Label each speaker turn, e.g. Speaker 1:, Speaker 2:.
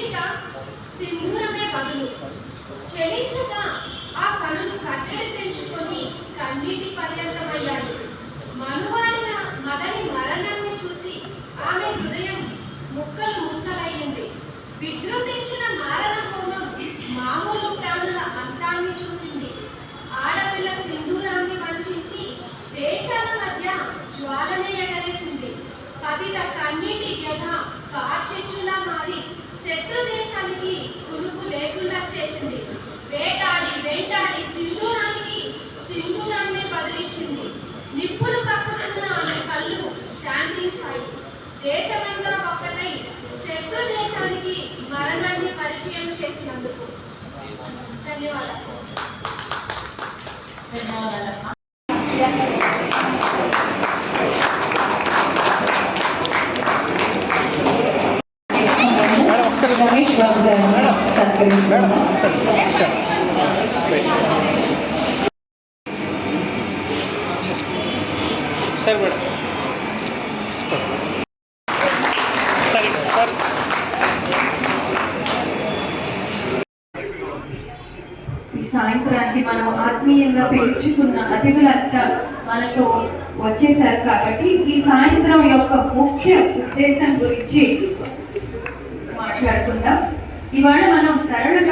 Speaker 1: శీర్షిక సింధూరమే బదులు. చెలించక ఆ కనులు కట్టెలు తెంచుకొని కన్నీటి పర్యంతమయ్యాయి. మనువాడిన మగని మరణాన్ని చూసి ఆమె హృదయం ముక్కలు ముక్కలయ్యింది. విజృంభించిన మారణ హోమం మామూలు ప్రాణుల అంతాన్ని చూసింది. ఆడపిల్ల సింధూరాన్ని వంచించి దేశాల మధ్య జ్వాలనే ఎగరేసింది. పతిత కన్నీటి వ్యధ కార్చిచ్చులా మారి శత్రు దేశానికి కునుకు లేకుండా చేసింది. వేటాడి వెంటాడి సింధూరాన్ని బదిలిచ్చింది. నిప్పులు కప్పుతున్న ఆమె కళ్ళు శాంతించాయి. దేశమంతా ఒక్కటై శత్రు దేశానికి మరణాన్ని పరిచయం చేసినందుకు ధన్యవాదాలు.
Speaker 2: రమేష్ బాబు గారు
Speaker 3: సరే మేడం. సరే సార్.
Speaker 2: ఈ సాయంత్రానికి మనం ఆత్మీయంగా పిలుచుకున్న అతిథులంతా మనతో వచ్చేసారు కాబట్టి ఈ సాయంత్రం యొక్క ముఖ్య ఉద్దేశం గురించి మాట్లాడుకుందాం. ఇవాళ మనం సరళ